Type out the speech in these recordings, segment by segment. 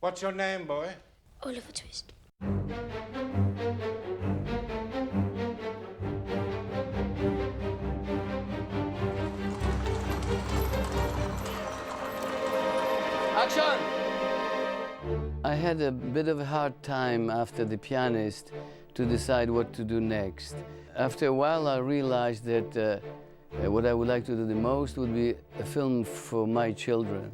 What's your name, boy? Oliver Twist. Action! I had a bit of a hard time after The Pianist to decide what to do next. After a while, I realized that what I would like to do the most would be a film for my children.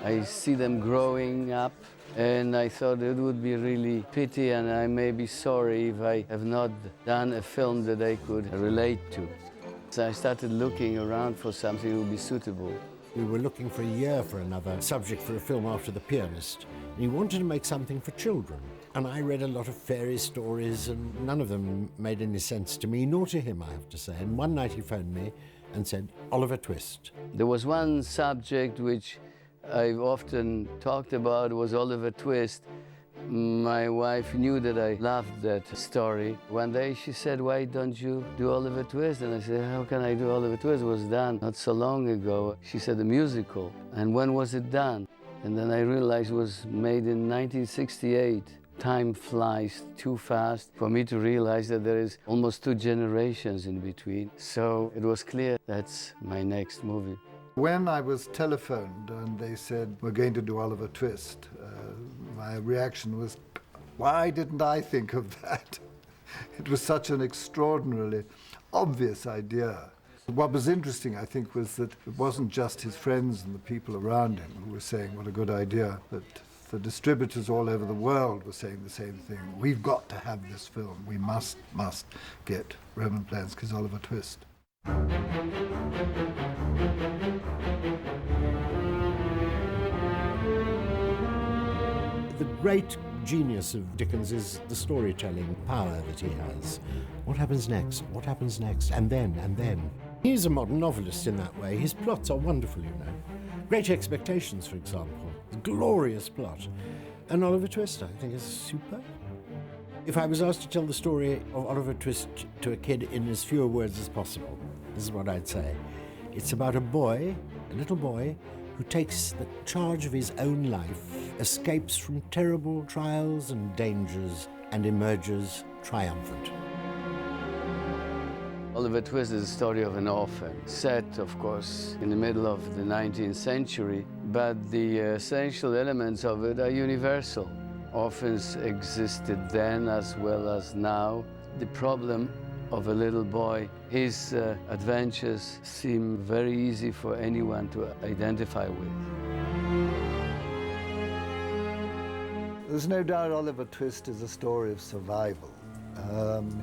I see them growing up, and I thought it would be really pity, and I may be sorry if I have not done a film that they could relate to. So I started looking around for something that would be suitable. We were looking for a year for another subject for a film after The Pianist, and he wanted to make something for children. And I read a lot of fairy stories, and none of them made any sense to me, nor to him, I have to say. And one night he phoned me and said, Oliver Twist. There was one subject which I've often talked about, was Oliver Twist. My wife knew that I loved that story. One day she said, why don't you do Oliver Twist? And I said, how can I do Oliver Twist? It was done not so long ago. She said, a musical. And when was it done? And then I realized it was made in 1968. Time flies too fast for me to realize that there is almost 2 generations in between. So it was clear that's my next movie. When I was telephoned and they said, we're going to do Oliver Twist, my reaction was, why didn't I think of that? It was such an extraordinarily obvious idea. What was interesting, I think, was that it wasn't just his friends and the people around him who were saying what a good idea, but the distributors all over the world were saying the same thing. We've got to have this film. We must get Roman Polanski's Oliver Twist. The great genius of Dickens is the storytelling power that he has. What happens next? What happens next? And then, and then. He's a modern novelist in that way. His plots are wonderful, you know. Great Expectations, for example. Glorious plot. And Oliver Twist, I think, is superb. If I was asked to tell the story of Oliver Twist to a kid in as few words as possible, this is what I'd say. It's about a boy, a little boy, who takes the charge of his own life, escapes from terrible trials and dangers, and emerges triumphant. Oliver Twist is the story of an orphan, set, of course, in the middle of the 19th century, but the essential elements of it are universal. Orphans existed then as well as now. The problem of a little boy, his adventures seem very easy for anyone to identify with. There's no doubt Oliver Twist is a story of survival.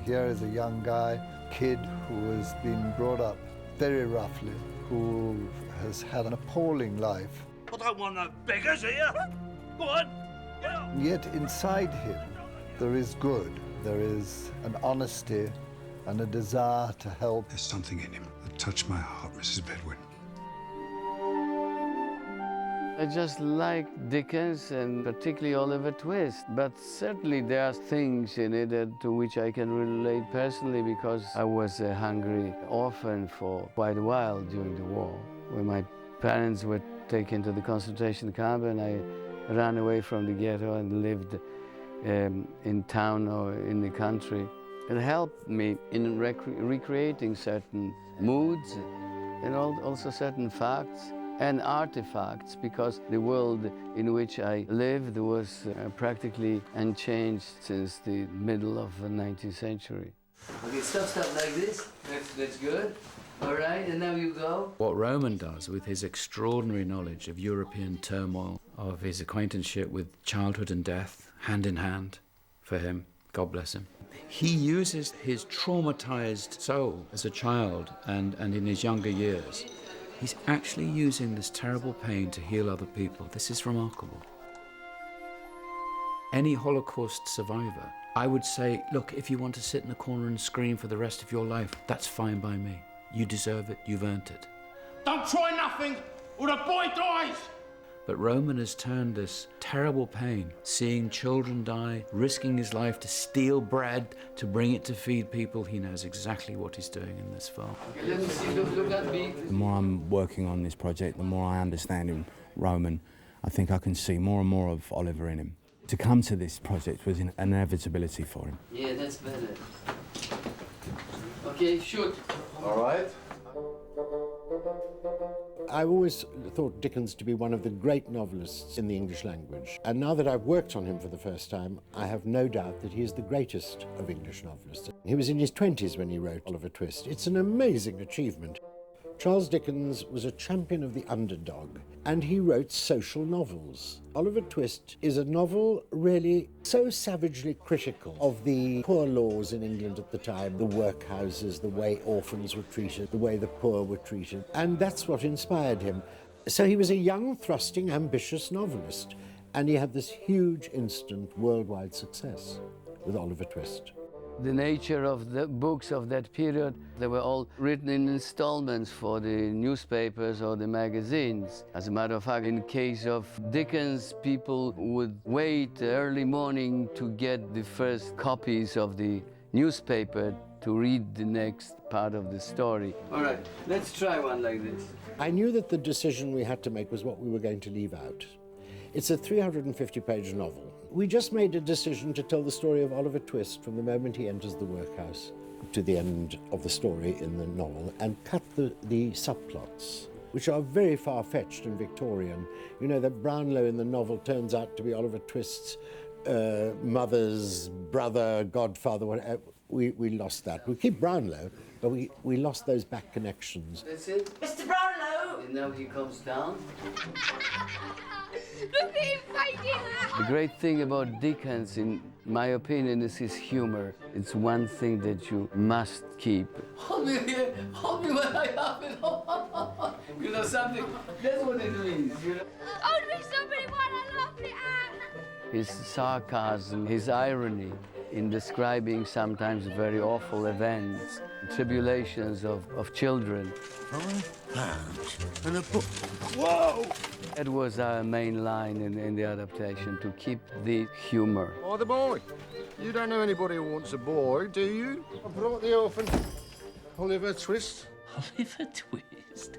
Here is a young guy, kid who has been brought up very roughly, who has had an appalling life. I don't want no beggars here. Go on, get up. Yet inside him there is good, there is an honesty and a desire to help. There's something in him that touched my heart, Mrs. Bedwin. I just like Dickens and particularly Oliver Twist, but certainly there are things in it to which I can relate personally because I was a hungry orphan for quite a while during the war. When my parents were taken to the concentration camp and I ran away from the ghetto and lived in town or in the country. It helped me in recreating certain moods and also certain facts and artifacts, because the world in which I lived was practically unchanged since the middle of the 19th century. Okay, stop like this. That's good. All right, and now you go. What Roman does with his extraordinary knowledge of European turmoil, of his acquaintanceship with childhood and death, hand in hand for him, God bless him. He uses his traumatized soul as a child and in his younger years. He's actually using this terrible pain to heal other people. This is remarkable. Any Holocaust survivor, I would say, look, if you want to sit in a corner and scream for the rest of your life, that's fine by me. You deserve it, you've earned it. Don't try nothing, or the boy dies. But Roman has turned this terrible pain, seeing children die, risking his life to steal bread, to bring it to feed people. He knows exactly what he's doing in this film. Okay, let me see, look at me. The more I'm working on this project, the more I understand him, Roman, I think I can see more and more of Oliver in him. To come to this project was an inevitability for him. Yeah, that's better. Okay, shoot. All right. I've always thought Dickens to be one of the great novelists in the English language. And now that I've worked on him for the first time, I have no doubt that he is the greatest of English novelists. He was in his 20s when he wrote Oliver Twist. It's an amazing achievement. Charles Dickens was a champion of the underdog, and he wrote social novels. Oliver Twist is a novel really so savagely critical of the poor laws in England at the time, the workhouses, the way orphans were treated, the way the poor were treated, and that's what inspired him. So he was a young, thrusting, ambitious novelist, and he had this huge, instant, worldwide success with Oliver Twist. The nature of the books of that period, they were all written in installments for the newspapers or the magazines. As a matter of fact, in case of Dickens, people would wait early morning to get the first copies of the newspaper to read the next part of the story. All right, let's try one like this. I knew that the decision we had to make was what we were going to leave out. It's a 350-page novel. We just made a decision to tell the story of Oliver Twist from the moment he enters the workhouse to the end of the story in the novel and cut the subplots, which are very far-fetched and Victorian. You know, that Brownlow in the novel turns out to be Oliver Twist's mother's brother, godfather, whatever. We lost that. We keep Brownlow, but we lost those back connections. That's it. Mr. Brownlow! And now he comes down. Look at him fighting! The great thing about Dickens, in my opinion, is his humor. It's one thing that you must keep. Hold me here, hold me when I have it. You know something? That's what it means, you know? Hold me somebody while I laugh it out! His sarcasm, his irony in describing sometimes very awful events, tribulations of children. £5 and a book. Whoa! It was our main line in the adaptation, to keep the humor. Oh, the boy. You don't know anybody who wants a boy, do you? I brought the orphan. Oliver Twist. Oliver Twist?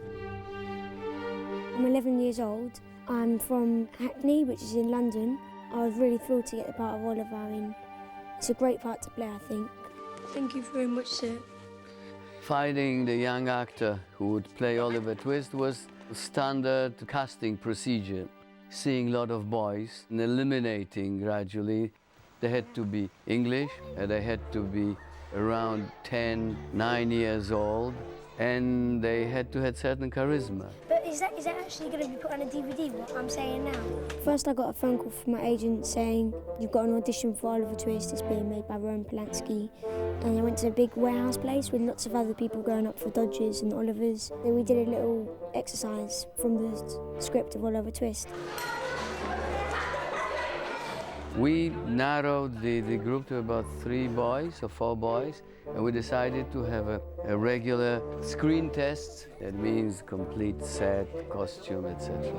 I'm 11 years old. I'm from Hackney, which is in London. I was really thrilled to get the part of Oliver. I mean, it's a great part to play, I think. Thank you very much, sir. Finding the young actor who would play Oliver Twist was a standard casting procedure. Seeing a lot of boys and eliminating gradually. They had to be English, and they had to be around 9 years old, and they had to have certain charisma. But is that actually going to be put on a DVD, what I'm saying now? First I got a phone call from my agent saying, you've got an audition for Oliver Twist, it's being made by Roman Polanski. And I went to a big warehouse place with lots of other people going up for Dodgers and Olivers. Then we did a little exercise from the script of Oliver Twist. We narrowed the group to about 3 boys or 4 boys, and we decided to have a regular screen test. That means complete set, costume, etc.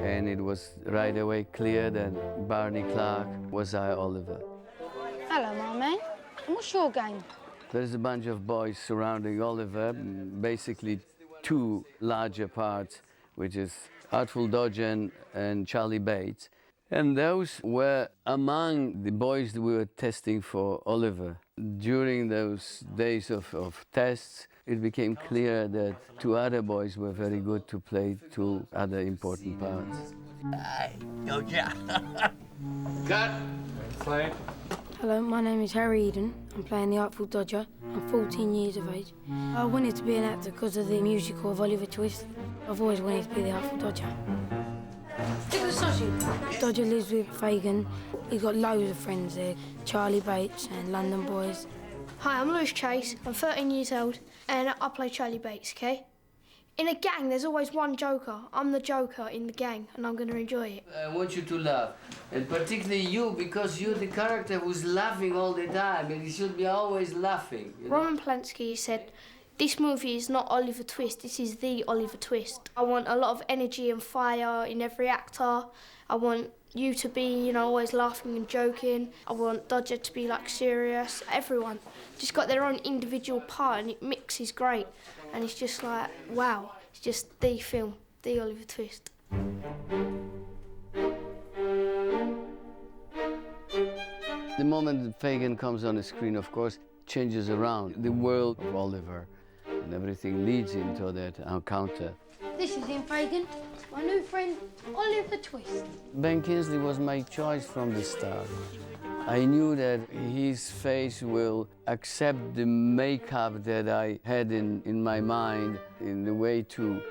And it was right away clear that Barney Clark was our Oliver. Hello, Mummy. What's your game? There's a bunch of boys surrounding Oliver, basically 2 larger parts, which is Artful Dodger and Charlie Bates. And those were among the boys that we were testing for Oliver. During those days of tests, it became clear that 2 other boys were very good to play 2 other important parts. Cut! Play. Hello, my name is Harry Eden. I'm playing the Artful Dodger. I'm 14 years of age. I wanted to be an actor because of the musical of Oliver Twist. I've always wanted to be the Artful Dodger. Stick with the sausage. Dodger lives with Fagin. He's got loads of friends there. Charlie Bates and London Boys. Hi, I'm Lewis Chase. I'm 13 years old and I play Charlie Bates, okay? In a gang, there's always one joker. I'm the joker in the gang and I'm going to enjoy it. I want you to laugh, and particularly you, because you're the character who's laughing all the time, and you should be always laughing. You know? Roman Polanski said, this movie is not Oliver Twist, this is the Oliver Twist. I want a lot of energy and fire in every actor. I want you to be, always laughing and joking. I want Dodger to be, serious. Everyone just got their own individual part and it mixes great. And it's just like, wow, it's just the film, the Oliver Twist. The moment Fagin comes on the screen, of course, changes around the world of Oliver, and everything leads into that encounter. This is Ian Fagin, my new friend, Oliver Twist. Ben Kingsley was my choice from the start. I knew that his face will accept the makeup that I had in my mind in the way to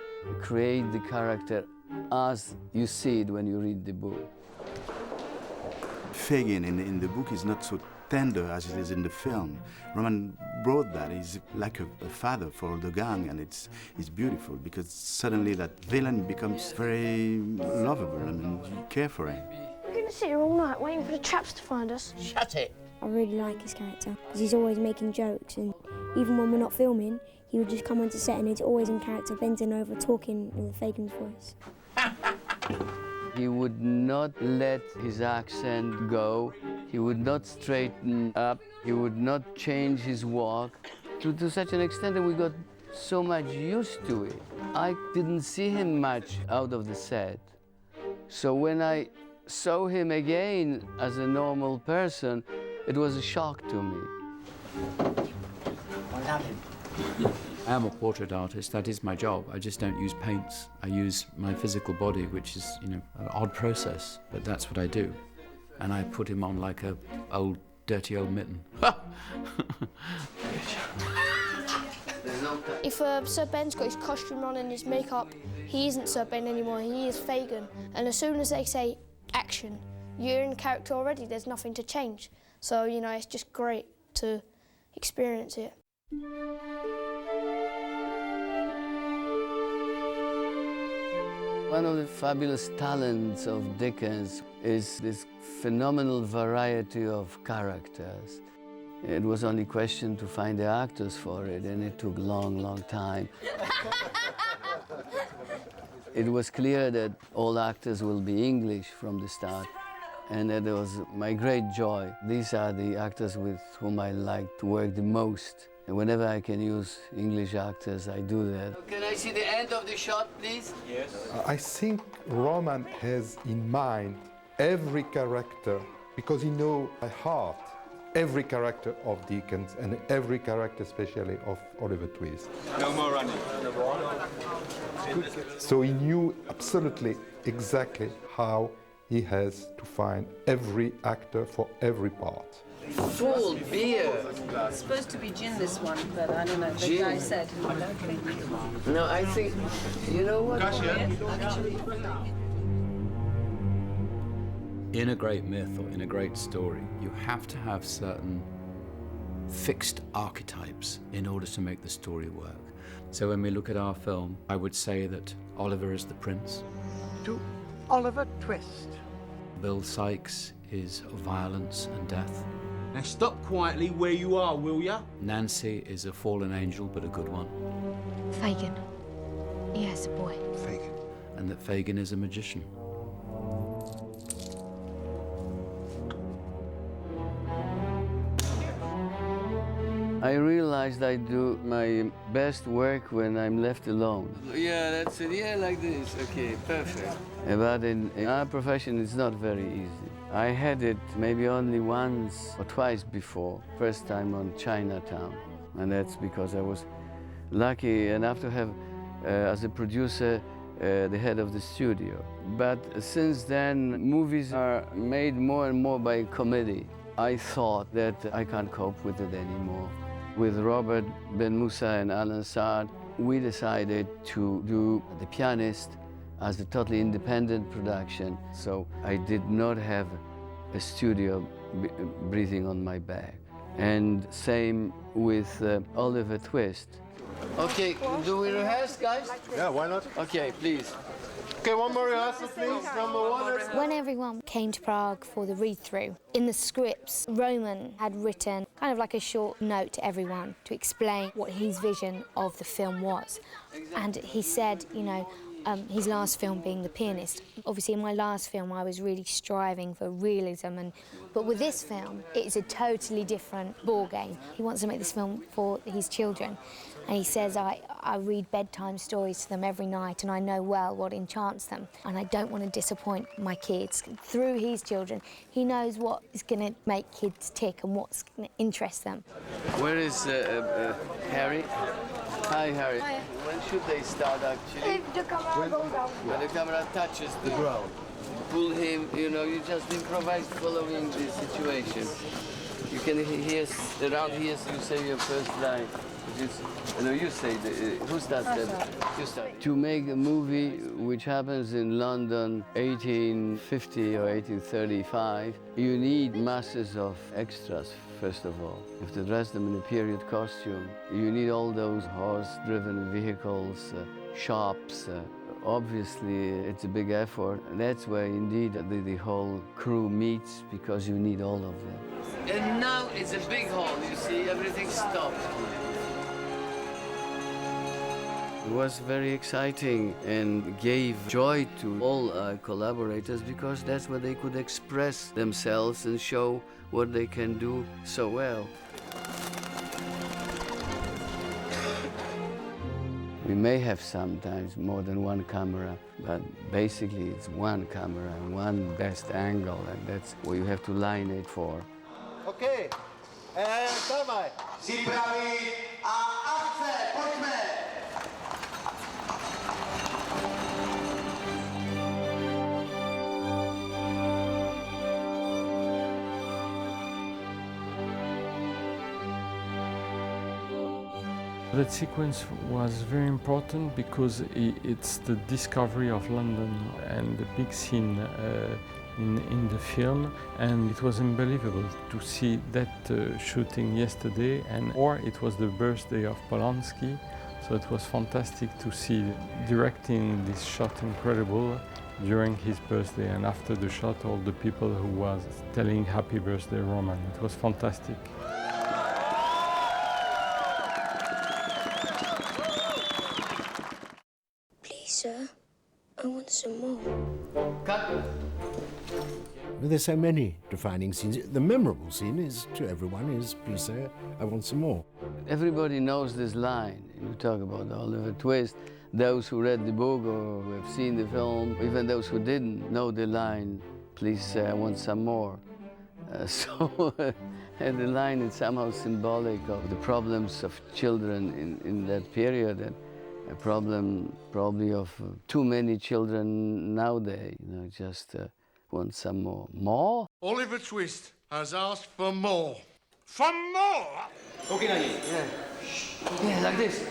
create the character as you see it when you read the book. Fagin in the book is not so tender as it is in the film. Roman brought that. He's like a father for the gang, and it's beautiful because suddenly that villain becomes very lovable. I mean, you care for him. We're going to sit here all night waiting for the traps to find us. Shut it! I really like his character because he's always making jokes, and even when we're not filming, he would just come onto set and he's always in character, bending over, talking in Fagin's voice. He would not let his accent go. He would not straighten up. He would not change his walk to such an extent that we got so much used to it. I didn't see him much out of the set. So when I saw him again as a normal person, it was a shock to me. I love him. I am a portrait artist, that is my job. I just don't use paints. I use my physical body, which is, you know, an odd process, but that's what I do. And I put him on like a dirty old mitten. If Sir Ben's got his costume on and his makeup, he isn't Sir Ben anymore, he is Fagin. And as soon as they say action, you're in character already, there's nothing to change. So, you know, it's just great to experience it. One of the fabulous talents of Dickens is this phenomenal variety of characters. It was only a question to find the actors for it, and it took a long, long time. It was clear that all actors will be English from the start, and that was my great joy. These are the actors with whom I like to work the most. And whenever I can use English actors, I do that. Can I see the end of the shot, please? Yes. I think Roman has in mind every character, because he knows by heart every character of Dickens and every character especially of Oliver Twist. No more running. So he knew absolutely exactly how he has to find every actor for every part. Full beer. It's supposed to be gin, this one, but I don't know. The guy said. No, I think, you know what? In a great myth or in a great story, you have to have certain fixed archetypes in order to make the story work. So when we look at our film, I would say that Oliver is the prince. To Oliver Twist. Bill Sikes is violence and death. Now stop quietly where you are, will ya? Nancy is a fallen angel, but a good one. Fagin. Yes, boy. Fagin. And that Fagin is a magician. I realized I do my best work when I'm left alone. Yeah, that's it. Yeah, like this. Okay, perfect. But in our profession, it's not very easy. I had it maybe only once or twice before, first time on Chinatown. And that's because I was lucky enough to have, as a producer, the head of the studio. But since then, movies are made more and more by committee. I thought that I can't cope with it anymore. With Robert Ben Musa and Alan Saad, we decided to do The Pianist as a totally independent production. So I did not have a studio breathing on my back. And same with Oliver Twist. Okay, do we rehearse, guys? Yeah, why not? Okay, please. Okay, one more rehearsal, please. Number one. When everyone came to Prague for the read-through, in the scripts, Roman had written kind of like a short note to everyone to explain what his vision of the film was. And he said, you know, his last film being The Pianist. Obviously, in my last film, I was really striving for realism, but with this film, it's a totally different ballgame. He wants to make this film for his children. And he says, I read bedtime stories to them every night and I know well what enchants them and I don't want to disappoint my kids. Through his children, he knows what is going to make kids tick and what's going to interest them. Where is Harry? Hi, Harry. Hi. When should they start, actually? If the camera goes down. When the camera touches the ground. Pull him, you know, you just improvise following the situation. You can hear, around here, you say your first line. You say, who starts that? You start. To make a movie which happens in London 1850 or 1835, you need masses of extras, first of all. You have to dress them in a period costume. You need all those horse-driven vehicles, shops. Obviously, it's a big effort. That's where, indeed, the whole crew meets, because you need all of them. And now it's a big hall, you see, everything stopped. It was very exciting and gave joy to all our collaborators, because that's where they could express themselves and show what they can do so well. We may have sometimes more than one camera, but basically it's one camera and one best angle, and that's what you have to line it for. Okay, dawaj. Připraví a akce, pojďme! That sequence was very important because it's the discovery of London and the big scene in the film, and it was unbelievable to see that shooting yesterday, or it was the birthday of Polanski, so it was fantastic to see directing this shot incredible during his birthday, and after the shot all the people who was telling happy birthday Roman. It was fantastic. Sir, I want some more. Cut. Well, there's so many defining scenes. The memorable scene is, to everyone, is, please sir, I want some more. Everybody knows this line. You talk about Oliver Twist. Those who read the book or who have seen the film, even those who didn't know the line, please say, I want some more. And the line is somehow symbolic of the problems of children in that period. And a problem probably of too many children nowadays, you know, just want some more. More? Oliver Twist has asked for more. For more? Okay, yeah, like this.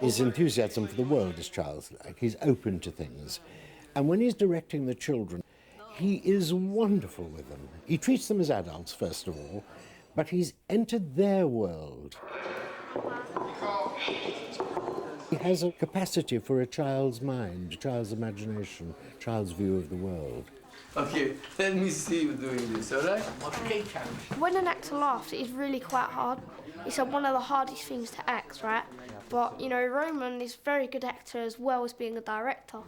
His enthusiasm for the world is childlike. He's open to things. And when he's directing the children, he is wonderful with them. He treats them as adults, first of all, but he's entered their world. He has a capacity for a child's mind, a child's imagination, a child's view of the world. Okay, let me see you doing this, all right? When an actor laughs, it is really quite hard. It's one of the hardest things to act, right? But, you know, Roman is a very good actor as well as being a director.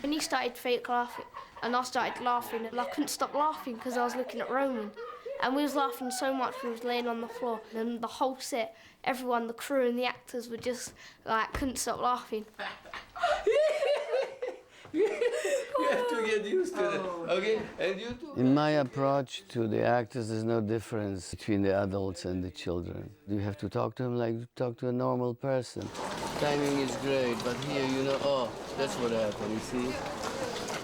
When he started fake laughing, and I started laughing, and I couldn't stop laughing because I was looking at Roman. And we was laughing so much, we was laying on the floor, and the whole set, everyone, the crew and the actors were just, like, couldn't stop laughing. You have to get used to that, okay? And you too. In my approach to the actors, there's no difference between the adults and the children. You have to talk to them like you talk to a normal person. Timing is great, but here, you know, oh, that's what happened, you see?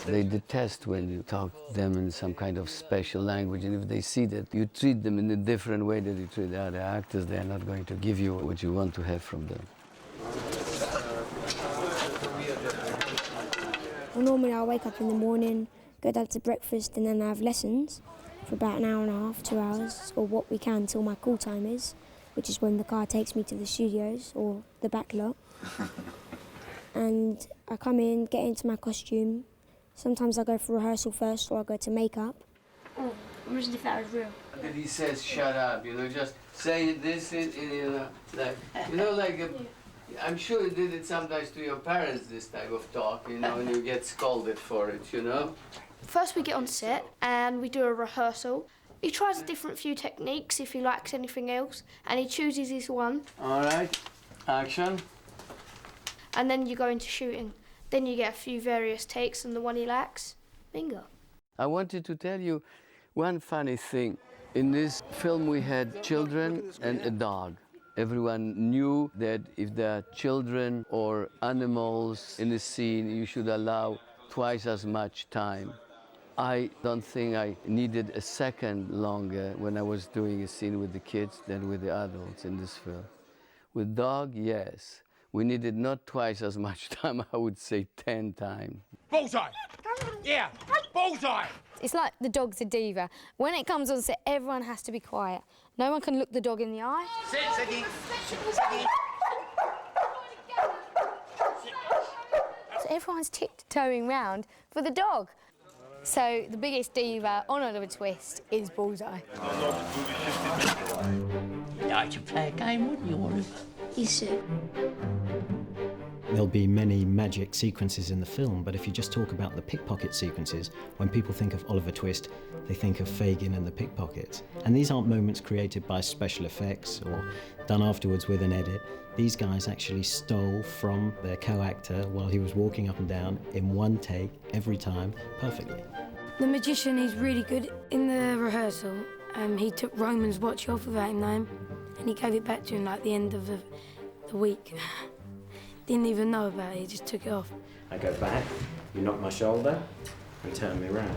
They detest when you talk to them in some kind of special language, and if they see that you treat them in a different way that you treat the other actors, they're not going to give you what you want to have from them. Well, normally I wake up in the morning, go down to breakfast, and then I have lessons for about an hour and a half, 2 hours, or what we can till my call time is, which is when the car takes me to the studios or the back lot. And I come in, get into my costume. Sometimes I go for rehearsal first, or I go to makeup. Oh, imagine if that was real. And he says, shut up, you know, just say this, you know, like, I'm sure you did it sometimes to your parents, this type of talk, you know, and you get scolded for it, you know? First we get on set and we do a rehearsal, He tries a different few techniques if he likes anything else, and he chooses his one. All right, action. And then you go into shooting. Then you get a few various takes and the one he likes. Bingo. I wanted to tell you one funny thing. In this film we had children and a dog. Everyone knew that if there are children or animals in the scene, you should allow twice as much time. I don't think I needed a second longer when I was doing a scene with the kids than with the adults in this film. With dog, yes. We needed not twice as much time, I would say 10 times. Bullseye! Yeah, bullseye! It's like the dog's a diva. When it comes on set, everyone has to be quiet. No one can look the dog in the eye. Sit, Ziggy. Ziggy. So everyone's tiptoeing round for the dog. So the biggest diva on Oliver Twist is Bullseye. You'd like to play a game, wouldn't you, Oliver? He's sick. There'll be many magic sequences in the film, but if you just talk about the pickpocket sequences, when people think of Oliver Twist, they think of Fagin and the pickpockets. And these aren't moments created by special effects or done afterwards with an edit. These guys actually stole from their co-actor while he was walking up and down in one take, every time, perfectly. The magician is really good. In the rehearsal, he took Roman's watch off without him knowing, and he gave it back to him like the end of the week. Didn't even know about it, he just took it off. I go back, you knock my shoulder, and turn me around.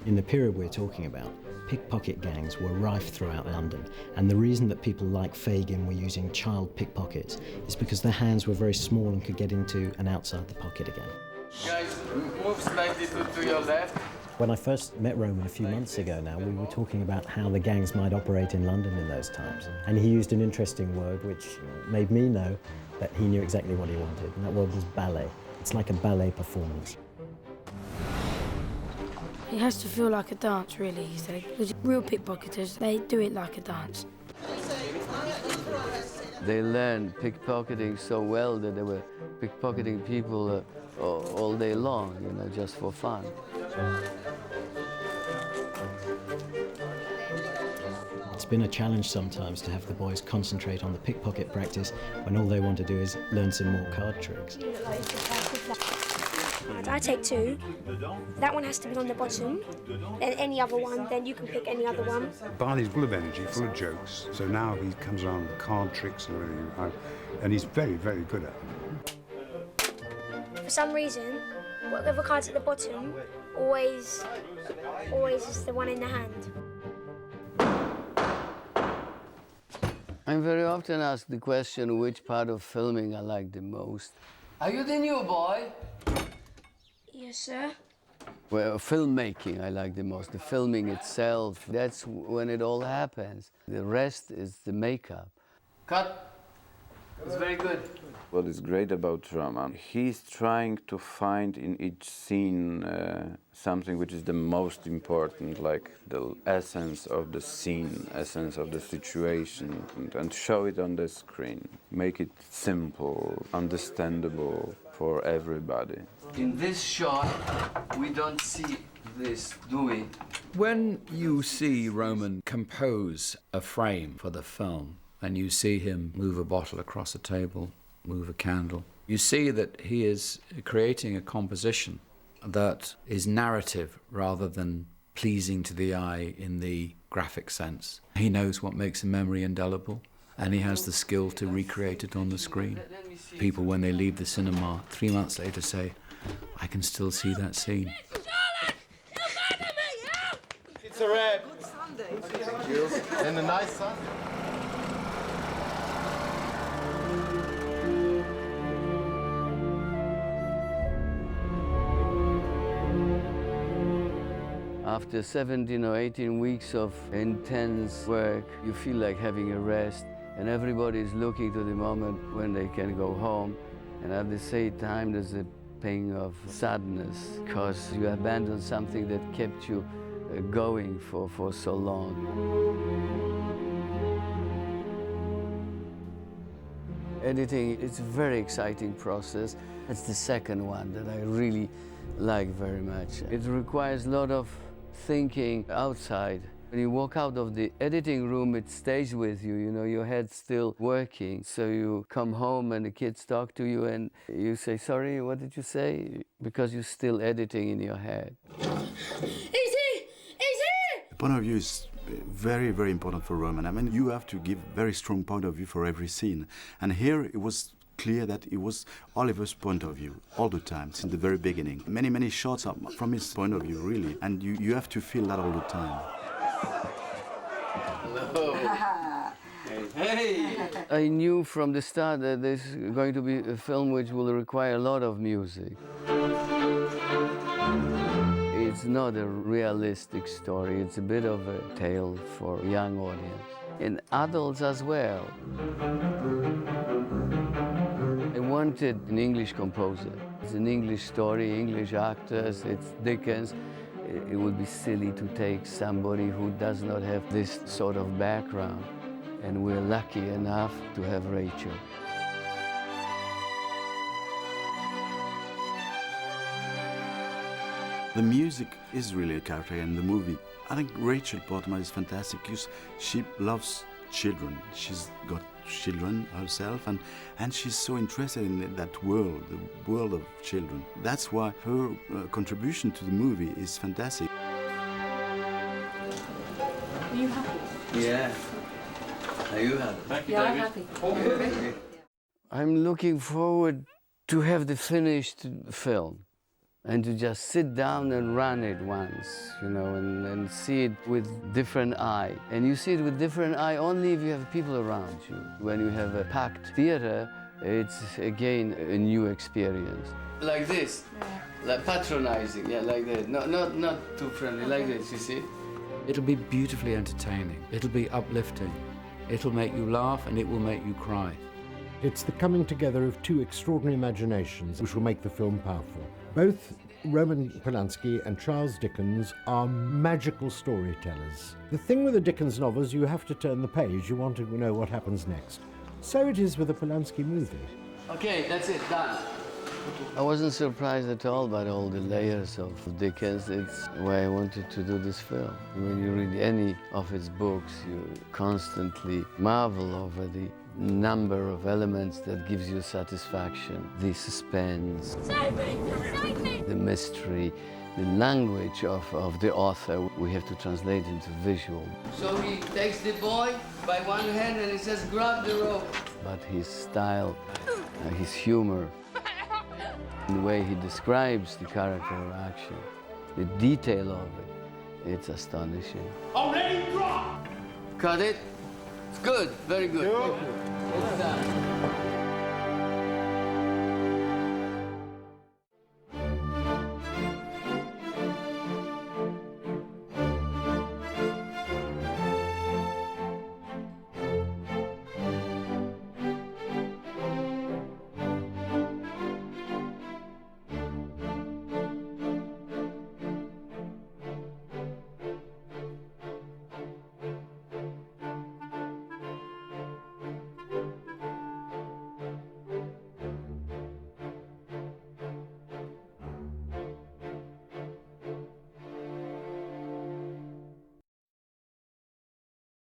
In the period we're talking about, pickpocket gangs were rife throughout London, and the reason that people like Fagin were using child pickpockets is because their hands were very small and could get into and outside the pocket again. Guys, move slightly to your left. When I first met Roman a few months ago now, we were talking about how the gangs might operate in London in those times. And he used an interesting word which made me know that he knew exactly what he wanted, and that word was ballet. It's like a ballet performance. It has to feel like a dance, really, he said. Because real pickpocketers, they do it like a dance. They learned pickpocketing so well that they were pickpocketing people all day long, you know, just for fun. It's been a challenge sometimes to have the boys concentrate on the pickpocket practice when all they want to do is learn some more card tricks. I take two. That one has to be on the bottom. And any other one, then you can pick any other one. Barney's full of energy, full of jokes, so now he comes around with card tricks and everything, and he's very, very good at it. For some reason, whatever card's at the bottom always is the one in the hand. I'm very often asked the question which part of filming I like the most. Are you the new boy? Yes, sir. Well, filmmaking I like the most. The filming itself, that's when it all happens. The rest is the makeup. Cut. It's very good. What is great about Roman, he's trying to find in each scene something which is the most important, like the essence of the scene, essence of the situation, and show it on the screen. Make it simple, understandable for everybody. In this shot, we don't see this, do we? When you see Roman compose a frame for the film, and you see him move a bottle across a table, move a candle, you see that he is creating a composition that is narrative rather than pleasing to the eye in the graphic sense. He knows what makes a memory indelible, and he has the skill to recreate it on the screen. People, when they leave the cinema 3 months later, say, I can still see that scene. It's a wrap. Thank you. And a nice sun. After 17 or 18 weeks of intense work, you feel like having a rest, and everybody is looking to the moment when they can go home. And at the same time, there's a pang of sadness, because you abandoned something that kept you going for so long. Editing is a very exciting process. It's the second one that I really like very much. It requires a lot of thinking outside When you walk out of the editing room, it stays with you, you know, your head's still working. So you come home and the kids talk to you and you say, sorry, what did you say? Because you're still editing in your head. The point of view is very, very important for Roman. I mean, you have to give very strong point of view for every scene. And here it was clear that it was Oliver's point of view all the time, since the very beginning. Many, many shots are from his point of view, really. And you have to feel that all the time. Hello. Hey. I knew from the start that this is going to be a film which will require a lot of music. It's not a realistic story, it's a bit of a tale for a young audience, and adults as well. I wanted an English composer. It's an English story, English actors, it's Dickens. It would be silly to take somebody who does not have this sort of background, and we're lucky enough to have Rachel. The music is really a character in the movie. I think Rachel Portman is fantastic because she loves children. She's got children herself, and she's so interested in that world, the world of children. That's why her contribution to the movie is fantastic. Are you happy? Yeah. Are you happy? Thank you, David. I'm happy. I'm looking forward to have the finished film and to just sit down and run it once, you know, and see it with different eye. And you see it with different eye only if you have people around you. When you have a packed theater, it's again a new experience. Like this, like patronizing, yeah, like that. Not too friendly, like this, you see? It'll be beautifully entertaining. It'll be uplifting. It'll make you laugh and it will make you cry. It's the coming together of two extraordinary imaginations which will make the film powerful. Both Roman Polanski and Charles Dickens are magical storytellers. The thing with the Dickens novels, you have to turn the page. You want to know what happens next. So it is with the Polanski movie. Okay, that's it, done. I wasn't surprised at all by all the layers of Dickens. It's why I wanted to do this film. When you read any of his books, you constantly marvel over the number of elements that gives you satisfaction. The suspense, the mystery, the language of the author we have to translate into visual. So he takes the boy by one hand and he says, grab the rope. But his style, his humor, the way he describes the character of action, the detail of it, it's astonishing. Already dropped! Cut it. It's good, very good. It's done.